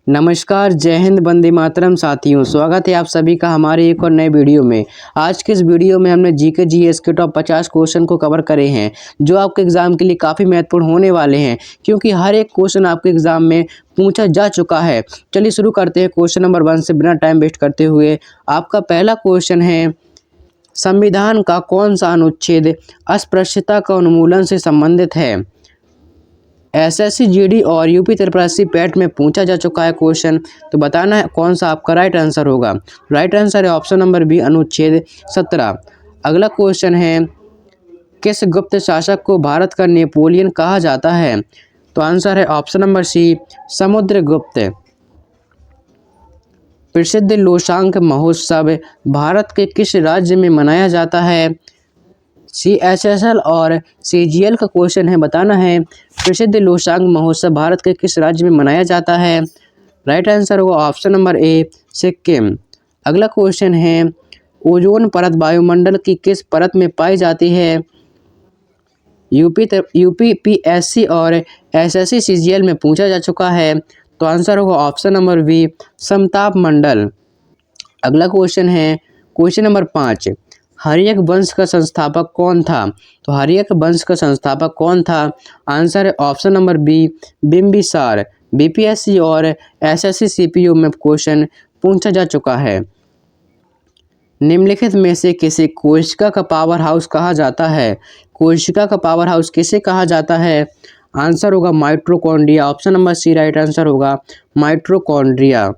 नमस्कार, जय हिंद, वंदे मातरम साथियों। स्वागत है आप सभी का हमारे एक और नए वीडियो में। आज के इस वीडियो में हमने जीके जीएस के टॉप 50 क्वेश्चन को कवर करे हैं, जो आपके एग्ज़ाम के लिए काफ़ी महत्वपूर्ण होने वाले हैं, क्योंकि हर एक क्वेश्चन आपके एग्ज़ाम में पूछा जा चुका है। चलिए शुरू करते हैं क्वेश्चन नंबर 1 से बिना टाइम वेस्ट करते हुए। आपका पहला क्वेश्चन है, संविधान का कौन सा अनुच्छेद अस्पृश्यता का उन्मूलन से संबंधित है? एसएससी जीडी और यूपी त्रिपरासी पैट में पूछा जा चुका है क्वेश्चन, तो बताना है कौन सा आपका राइट आंसर होगा। राइट आंसर है ऑप्शन नंबर बी, अनुच्छेद 17। अगला क्वेश्चन है, किस गुप्त शासक को भारत का नेपोलियन कहा जाता है? तो आंसर है ऑप्शन नंबर सी, समुद्रगुप्त। प्रसिद्ध लोसांक महोत्सव भारत के किस राज्य में मनाया जाता है? CSSL और CGL का क्वेश्चन है, बताना है प्रसिद्ध लोसांक महोत्सव भारत के किस राज्य में मनाया जाता है? राइट आंसर होगा ऑप्शन नंबर ए, सिक्किम। अगला क्वेश्चन है, ओजोन परत वायुमंडल की किस परत में पाई जाती है? यूपीपीएससी और SSC CGL में पूछा जा चुका है, तो आंसर होगा ऑप्शन नंबर बी, समताप मंडल। अगला क्वेश्चन है, क्वेश्चन नंबर 5, हर्यक वंश का संस्थापक कौन था? तो हर्यक वंश का संस्थापक कौन था? आंसर है option number B, Bimbisara. BPSC और SSC CPO में क्वेश्चन पूछा जा चुका है। निम्नलिखित में से किसे कोशिका का पावर हाउस कहा जाता है? कोशिका का पावर हाउस किसे कहा जाता है? आंसर होगा mitochondria. Option number C right answer होगा, माइटोकॉन्ड्रिया।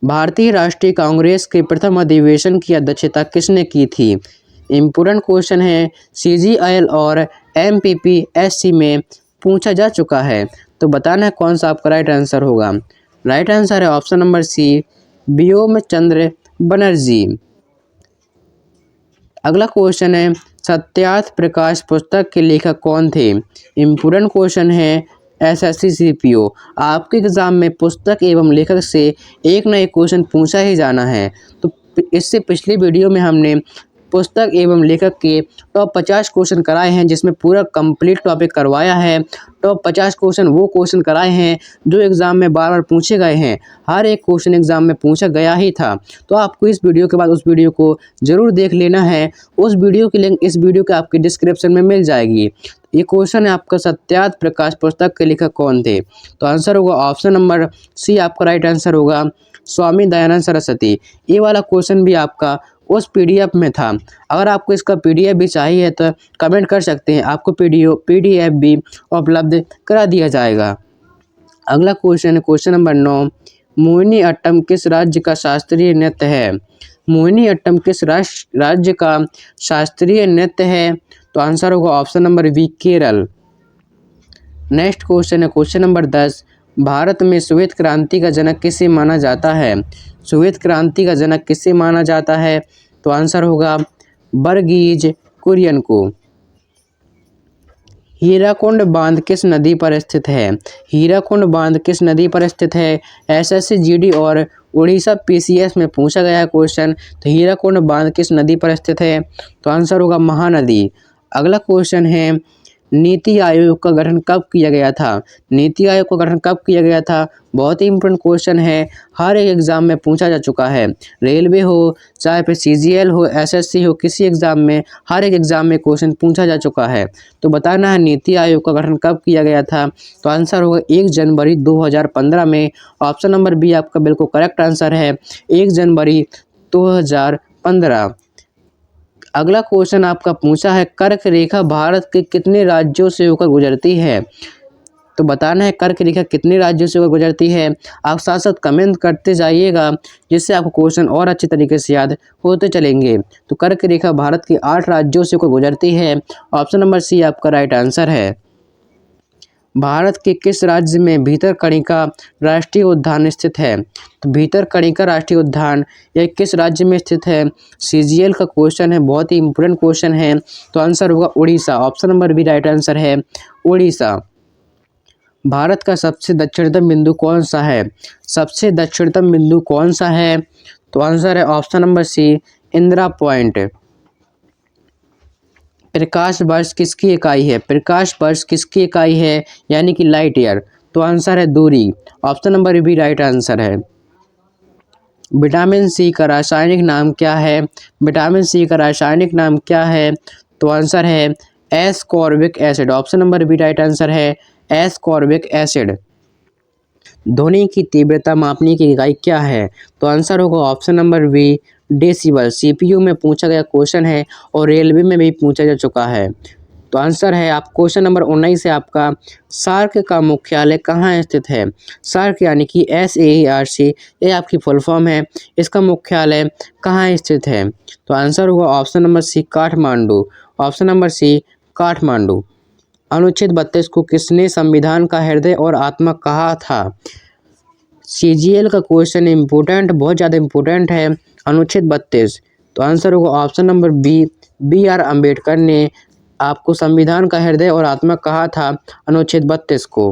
भारतीय राष्ट्रीय कांग्रेस के प्रथम अधिवेशन की अध्यक्षता किसने की थी? इम्पोर्टेंट क्वेश्चन है, CGL और MPPSC में पूछा जा चुका है, तो बताना है कौन सा आपका राइट आंसर होगा। राइट आंसर है ऑप्शन नंबर सी, व्योम चंद्र बनर्जी। अगला क्वेश्चन है, सत्यार्थ प्रकाश पुस्तक के लेखक कौन थे? इम्पोर्टेंट क्वेश्चन है, SSC CPO। आपके एग्ज़ाम में पुस्तक एवं लेखक से एक ना एक क्वेश्चन पूछा ही जाना है। तो इससे पिछली वीडियो में हमने पुस्तक एवं लेखक के टॉप 50 क्वेश्चन कराए हैं, जिसमें पूरा कंप्लीट टॉपिक करवाया है। टॉप 50 क्वेश्चन वो क्वेश्चन कराए हैं जो एग्ज़ाम में बार बार पूछे गए हैं। हर एक क्वेश्चन एग्ज़ाम में पूछा गया ही था, तो आपको इस वीडियो के बाद उस वीडियो को ज़रूर देख लेना है। उस वीडियो की लिंक इस वीडियो के आपके डिस्क्रिप्शन में मिल जाएगी। ये क्वेश्चन है आपका, सत्यार्थ प्रकाश पुस्तक के लेखक कौन थे? तो आंसर होगा ऑप्शन नंबर सी, आपका राइट आंसर होगा स्वामी दयानंद सरस्वती। ये वाला क्वेश्चन भी आपका उस PDF में था। अगर आपको इसका PDF भी चाहिए तो कमेंट कर सकते हैं, आपको PDF भी उपलब्ध करा दिया जाएगा। अगला क्वेश्चन है क्वेश्चन नंबर 9, मोहिनी अट्टम किस राज्य का शास्त्रीय नृत्य है? मोहिनी अट्टम किस राज्य का शास्त्रीय नृत्य है? तो आंसर होगा option number B, Kerala. Next question है क्वेश्चन नंबर 10, भारत में श्वेत क्रांति का जनक किसे माना जाता है? श्वेत क्रांति का जनक किसे माना जाता है? तो आंसर होगा वर्गीज कुरियन को। हीराकुंड बांध किस नदी पर स्थित है? हीराकुंड बांध किस नदी पर स्थित है? SSC GD और उड़ीसा PCS में पूछा गया है क्वेश्चन, तो हीराकुंड बांध किस नदी पर स्थित है? तो आंसर होगा महानदी। अगला क्वेश्चन है, नीति आयोग का गठन कब किया गया था? नीति आयोग का गठन कब किया गया था? बहुत ही इंपॉर्टेंट क्वेश्चन है, हर एक एग्ज़ाम में पूछा जा चुका है। रेलवे हो, चाहे फिर CGL हो, SSC हो, किसी एग्ज़ाम में, हर एक एग्ज़ाम में क्वेश्चन पूछा जा चुका है। तो बताना है नीति आयोग का गठन कब किया गया था? तो आंसर होगा 1 जनवरी 2015 में। ऑप्शन नंबर बी आपका बिल्कुल करेक्ट आंसर है, 1 जनवरी 2015। अगला क्वेश्चन आपका पूछा है, कर्क रेखा भारत के कितने राज्यों से होकर गुजरती है? तो बताना है कर्क रेखा कितने राज्यों से होकर गुजरती है। आप साथ साथ कमेंट करते जाइएगा, जिससे आपको क्वेश्चन और अच्छे तरीके से याद होते चलेंगे। तो कर्क रेखा भारत के 8 राज्यों से होकर गुजरती है। ऑप्शन नंबर सी आपका राइट आंसर है। भारत के किस राज्य में भीतरकनिका राष्ट्रीय उद्यान स्थित है? तो भीतरकनिका राष्ट्रीय उद्यान यह किस राज्य में स्थित है? CGL का क्वेश्चन है, बहुत ही इंपॉर्टेंट क्वेश्चन है, तो आंसर होगा Orissa. Option number B right answer है, उड़ीसा। भारत का सबसे दक्षिणतम बिंदु कौन सा है? सबसे दक्षिणतम बिंदु कौन सा है? तो आंसर है option number C, Indira point. प्रकाश वर्ष किसकी इकाई है? प्रकाश वर्ष किसकी इकाई है, यानी कि लाइट ईयर? तो आंसर है दूरी। Option number B right answer है। विटामिन सी का रासायनिक नाम क्या है? विटामिन सी का रासायनिक नाम क्या है? तो आंसर है ascorbic acid. Option number B right answer है एस्कॉर्बिक एसिड। ध्वनि की तीव्रता मापने की इकाई क्या है? तो आंसर होगा option number B decibel. CPU में पूछा गया क्वेश्चन है और रेलवे में भी पूछा जा चुका है। तो आंसर है आप क्वेश्चन नंबर 19 है आपका, सार्क का मुख्यालय कहाँ स्थित है? सार्क यानी कि SAARC, ये आपकी फुल फॉर्म है। इसका मुख्यालय कहाँ स्थित है? तो आंसर होगा option number C Kathmandu. Option number C Kathmandu. अनुच्छेद 32 को किसने संविधान का हृदय और आत्मा कहा था? CGL का क्वेश्चन इम्पोर्टेंट, बहुत ज़्यादा इम्पोर्टेंट है। अनुच्छेद 32, तो आंसर होगा option number B BR Ambedkar ने आपको संविधान का हृदय और आत्मा कहा था अनुच्छेद 32 को।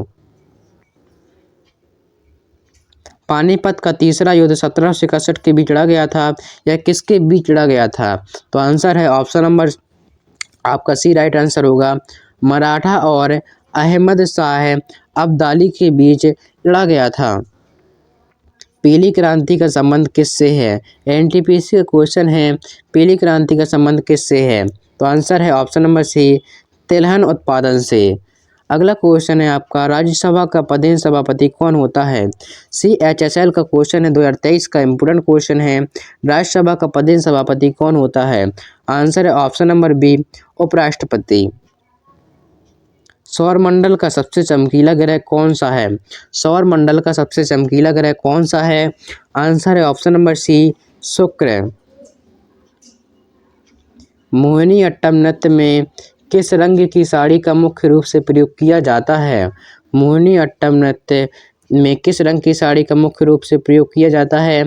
पानीपत का तीसरा युद्ध 1761 के बीच लड़ा गया था, यह किसके बीच लड़ा गया था? तो आंसर है ऑप्शन नंबर आपका सी राइट आंसर होगा, मराठा और अहमद शाह अब्दाली के बीच लड़ा गया था। पीली क्रांति का संबंध किससे है? NTPC का क्वेश्चन है, पीली क्रांति का संबंध किससे है? तो आंसर है ऑप्शन नंबर सी तिलहन उत्पादन से। अगला क्वेश्चन है आपका, राज्यसभा का पदेन सभापति कौन होता है? CHSL का क्वेश्चन है, 2023 का इम्पोर्टेंट क्वेश्चन है। राज्यसभा का पदेन सभापति कौन होता है? आंसर है ऑप्शन नंबर बी उपराष्ट्रपति। सौरमंडल का सबसे चमकीला ग्रह कौन सा है? सौरमंडल का सबसे चमकीला ग्रह कौन सा है? आंसर है ऑप्शन नंबर सी शुक्र। मोहिनीअट्टम नृत्य में किस रंग की साड़ी का मुख्य रूप से प्रयोग किया जाता है? मोहिनीअट्टम नृत्य में किस रंग की साड़ी का मुख्य रूप से प्रयोग किया जाता है?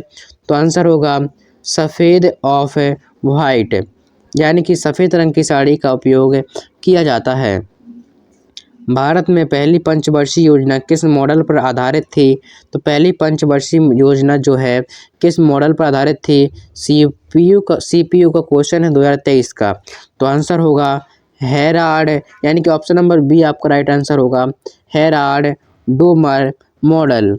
तो आंसर होगा सफ़ेद ऑफ वाइट, यानी कि सफ़ेद रंग की साड़ी का उपयोग किया जाता है। भारत में पहली पंचवर्षीय योजना किस मॉडल पर आधारित थी? तो पहली पंचवर्षीय योजना जो है किस मॉडल पर आधारित थी? CPU का क्वेश्चन है 2023 का। तो आंसर होगा हेराल्ड, यानी कि ऑप्शन नंबर बी आपका राइट आंसर होगा, हेराल्ड डोमर मॉडल।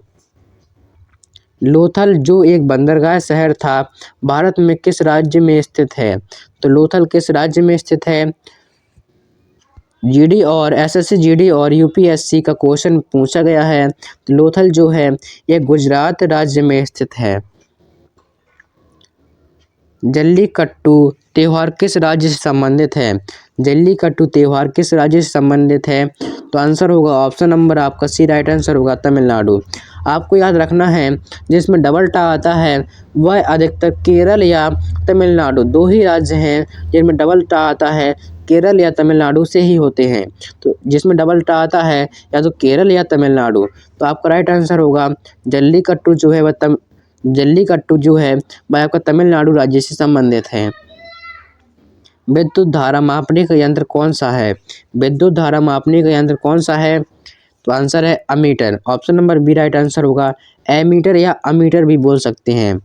लोथल जो एक बंदरगाह शहर था, भारत में किस राज्य में स्थित है? तो लोथल किस राज्य में स्थित है? GD और SSC GD और UPSC का क्वेश्चन पूछा गया है। लोथल जो है यह गुजरात राज्य में स्थित है। जल्लीकट्टू त्यौहार किस राज्य से संबंधित है? जल्लीकट्टू त्यौहार किस राज्य से संबंधित है? तो आंसर होगा ऑप्शन नंबर आपका सी राइट आंसर होगा तमिलनाडु। आपको याद रखना है जिसमें डबल टा आता है वह अधिकतर केरल या तमिलनाडु, दो ही राज्य हैं जिनमें डबल टा आता है, केरल या तमिलनाडु से ही होते हैं। तो जिसमें डबल टा आता है या तो केरल या तमिलनाडु, तो आपका राइट आंसर होगा जल्लीकट्टू जो है वह जल्लीकट्टू जो है वह आपका तमिलनाडु राज्य से संबंधित है। विद्युत धारा मापने का यंत्र कौन सा है? विद्युत धारा मापने का यंत्र कौन सा है? तो आंसर है ammeter. Option number B right answer होगा, एमीटर या अमीटर भी बोल सकते हैं।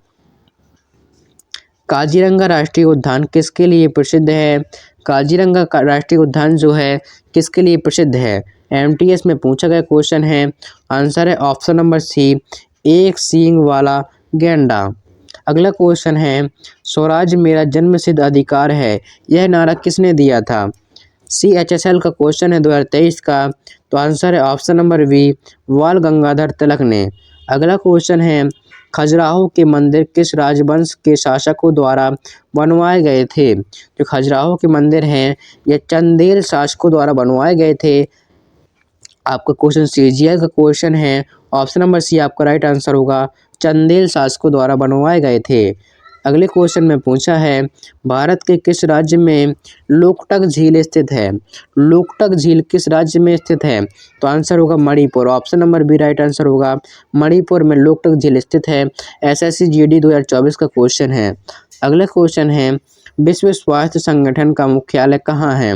काजीरंगा राष्ट्रीय उद्यान किसके लिए प्रसिद्ध है? काजीरंगा राष्ट्रीय उद्यान जो है किसके लिए प्रसिद्ध है? MTS में पूछा गया क्वेश्चन है। आंसर है ऑप्शन नंबर सी एक सींग वाला गैंडा। अगला क्वेश्चन है, स्वराज मेरा जन्मसिद्ध अधिकार है, यह नारा किसने दिया था? CHSL का क्वेश्चन है 2023 का। तो आंसर है ऑप्शन नंबर बी बाल गंगाधर तिलक ने। अगला क्वेश्चन है, खजुराहो के मंदिर किस राजवंश के शासकों द्वारा बनवाए गए थे? जो खजुराहो के मंदिर हैं ये चंदेल शासकों द्वारा बनवाए गए थे। आपका क्वेश्चन CGL का क्वेश्चन है, ऑप्शन नंबर सी आपका राइट आंसर होगा, चंदेल शासकों द्वारा बनवाए गए थे। अगले क्वेश्चन में पूछा है, भारत के किस राज्य में लोकटक झील स्थित है? लोकटक झील किस राज्य में स्थित है? तो आंसर होगा Manipur. Option number B right answer होगा, मणिपुर में लोकटक झील स्थित है। SSC GD 2024 का क्वेश्चन है। अगला क्वेश्चन है, विश्व स्वास्थ्य संगठन का मुख्यालय कहाँ है?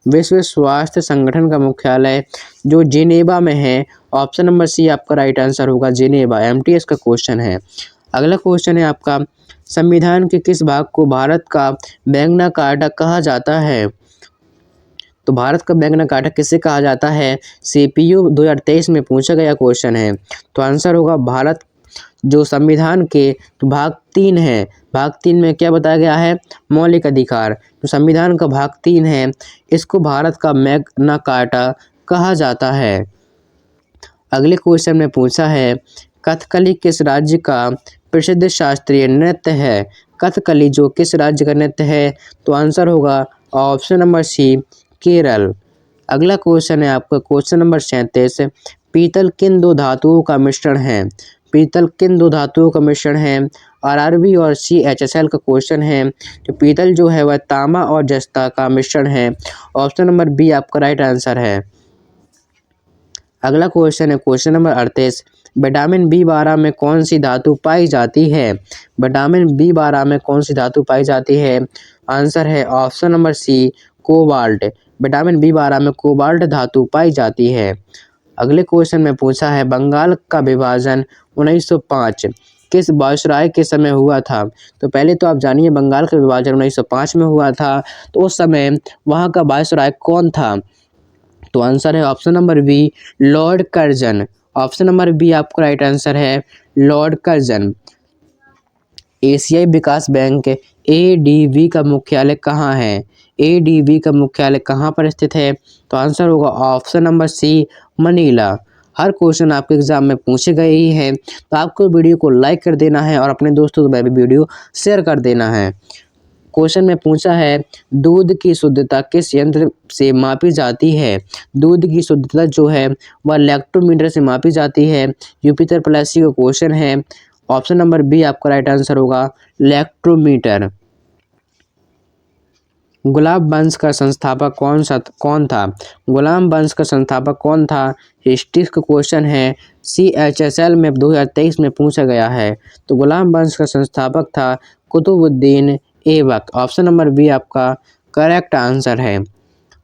विश्व स्वास्थ्य संगठन का मुख्यालय जो जिनेवा में है। ऑप्शन नंबर सी आपका राइट आंसर होगा, जिनेवा। MTS का क्वेश्चन है। अगला क्वेश्चन है आपका, संविधान के किस भाग को भारत का मैग्ना कार्टा कहा जाता है? तो भारत का मैग्ना कार्टा किसे कहा जाता है? CPU 2023 में पूछा गया क्वेश्चन है। तो आंसर होगा भारत जो संविधान के तो भाग 3 है, भाग 3 में क्या बताया गया है? मौलिक अधिकार। तो संविधान का भाग 3 है, इसको भारत का मैग्ना कार्टा कहा जाता है। अगले क्वेश्चन में पूछा है कथकली किस राज्य का प्रसिद्ध शास्त्रीय नृत्य है? कथकली जो किस राज्य का नृत्य है? तो आंसर होगा ऑप्शन नंबर सी, केरल। अगला क्वेश्चन है आपका क्वेश्चन नंबर 37, पीतल किन दो धातुओं का मिश्रण है? पीतल किन दो धातुओं का मिश्रण है? RRB और CHSL का क्वेश्चन है। तो पीतल जो है वह तांबा और जस्ता का मिश्रण है। ऑप्शन नंबर बी आपका राइट आंसर है। अगला क्वेश्चन है क्वेश्चन नंबर 38, विटामिन B12 में कौन सी धातु पाई जाती है? विटामिन B12 में कौन सी धातु पाई जाती है? आंसर है option number C, cobalt. Vitamin B12 में कोबाल्ट धातु पाई जाती है। अगले क्वेश्चन में पूछा है बंगाल का विभाजन 1905 किस वायसराय के समय हुआ था? तो पहले तो आप जानिए बंगाल का विभाजन 1905 में हुआ था, तो उस समय वहाँ का वायसराय कौन था? तो आंसर है option number B, Lord Curzon. Option number B आपका राइट आंसर है, लॉर्ड कर्जन। एशियाई विकास बैंक ADB का मुख्यालय कहाँ है? ADB का मुख्यालय कहाँ पर स्थित है? तो आंसर होगा ऑप्शन नंबर सी, मनीला। हर क्वेश्चन आपके एग्जाम में पूछे गए ही हैं, तो आपको वीडियो को लाइक कर देना है और अपने दोस्तों को भी वीडियो शेयर कर देना है। क्वेश्चन में पूछा है दूध की शुद्धता किस यंत्र से मापी जाती है? दूध की शुद्धता जो है वह लैक्टोमीटर से मापी जाती है। यूपिटर प्लस का क्वेश्चन है। ऑप्शन नंबर बी आपका राइट आंसर होगा, लैक्टोमीटर। गुलाब वंश का संस्थापक कौन था? गुलाम वंश का संस्थापक कौन था? हिस्ट्री का क्वेश्चन है। CHSL में 2023 में पूछा गया है। तो गुलाम वंश का संस्थापक था Qutubuddin Aibak. Option number B आपका करेक्ट आंसर है।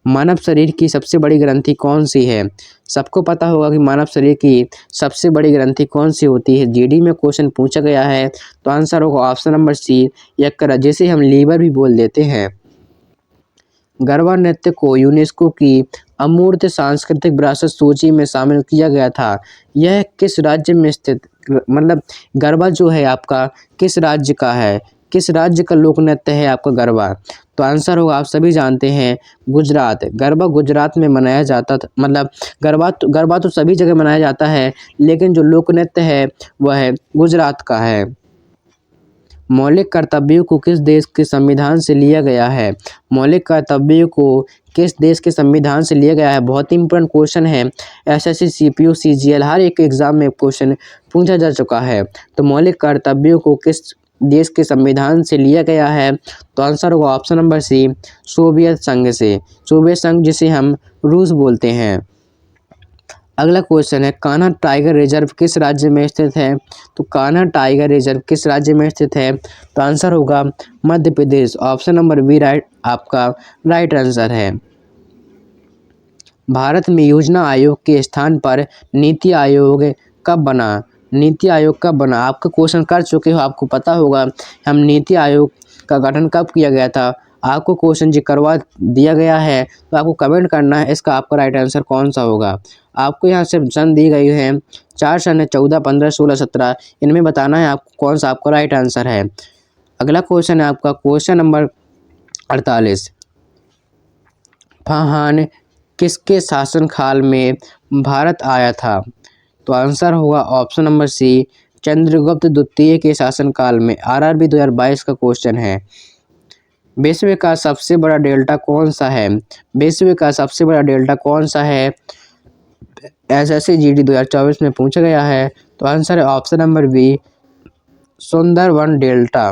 मानव शरीर की सबसे बड़ी ग्रंथि कौन सी है? सबको पता होगा कि मानव शरीर की सबसे बड़ी ग्रंथि कौन सी होती है। GD में क्वेश्चन पूछा गया है, तो आंसर होगा ऑप्शन नंबर सी, यकृत, जिसे हम लीवर भी बोल देते हैं। गरबा नृत्य को यूनेस्को की अमूर्त सांस्कृतिक विरासत सूची में शामिल किया गया था। यह किस राज्य में स्थित, मतलब गरबा जो है आपका किस राज्य का है? किस राज्य का लोक नृत्य है आपका गरबा? तो आंसर होगा आप सभी जानते हैं, गुजरात। गरबा गुजरात में मनाया जाता था, मतलब गरबा तो सभी जगह मनाया जाता है, लेकिन जो लोक नृत्य है वह गुजरात का है। मौलिक कर्तव्यों को किस देश के संविधान से लिया गया है? मौलिक कर्तव्यों को किस देश के संविधान से लिया गया है? बहुत ही इंपॉर्टेंट क्वेश्चन है। SSC, CPU, CGL हर एक एग्जाम में क्वेश्चन पूछा जा चुका है। तो मौलिक कर्तव्यों को किस देश के संविधान से लिया गया है? तो आंसर होगा ऑप्शन नंबर सी, सोवियत संघ से। सोवियत संघ जिसे हम रूस बोलते हैं। अगला क्वेश्चन है कान्हा टाइगर रिजर्व किस राज्य में स्थित है? तो कान्हा टाइगर रिजर्व किस राज्य में स्थित है? तो आंसर होगा Madhya Pradesh. Option number B आपका राइट आंसर है। भारत में योजना आयोग के स्थान पर नीति आयोग कब बना? नीति आयोग कब बना? आपका क्वेश्चन कर चुके हो, आपको पता होगा हम नीति आयोग का गठन कब किया गया था। आपको क्वेश्चन जी करवा दिया गया है, तो आपको कमेंट करना है इसका आपका राइट आंसर कौन सा होगा। आपको यहाँ से सन दी गई है, 4 सन है, 14, 15, 16, 17। इनमें बताना है आपको कौन सा आपका राइट आंसर है। अगला क्वेश्चन है आपका क्वेश्चन नंबर 48, फाहान किसके शासनकाल में भारत आया था? तो आंसर होगा ऑप्शन नंबर सी, चंद्रगुप्त द्वितीय के शासनकाल में। RRB 2022 का क्वेश्चन है। विश्व का सबसे बड़ा डेल्टा कौन सा है? विश्व का सबसे बड़ा डेल्टा कौन सा है? SSC GD 2024 में पूछा गया है। तो आंसर है option number B, Sundarban delta.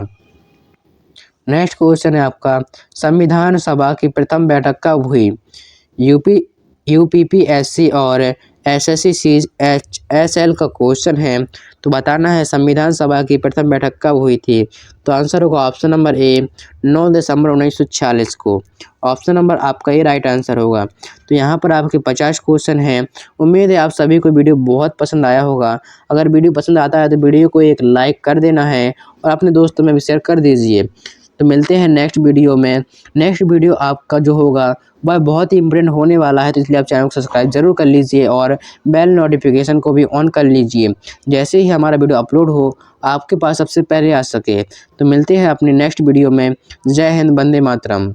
Next question है आपका संविधान सभा की प्रथम बैठक कब हुई? UPPSC और SSC CHSL का क्वेश्चन है, तो बताना है संविधान सभा की प्रथम बैठक कब हुई थी। तो आंसर होगा ऑप्शन नंबर ए, 9 दिसंबर 1946 को। ऑप्शन नंबर आपका ये राइट आंसर होगा। तो यहाँ पर आपके 50 क्वेश्चन हैं। उम्मीद है आप सभी को वीडियो बहुत पसंद आया होगा। अगर वीडियो पसंद आता है तो वीडियो को एक लाइक कर देना है और अपने दोस्तों में भी शेयर कर दीजिए। तो मिलते हैं नेक्स्ट वीडियो में। नेक्स्ट वीडियो आपका जो होगा वह बहुत ही इम्पोर्टेंट होने वाला है, तो इसलिए आप चैनल को सब्सक्राइब जरूर कर लीजिए और बेल नोटिफिकेशन को भी ऑन कर लीजिए, जैसे ही हमारा वीडियो अपलोड हो आपके पास सबसे पहले आ सके। तो मिलते हैं अपने नेक्स्ट वीडियो में। जय हिंद, वंदे मातरम।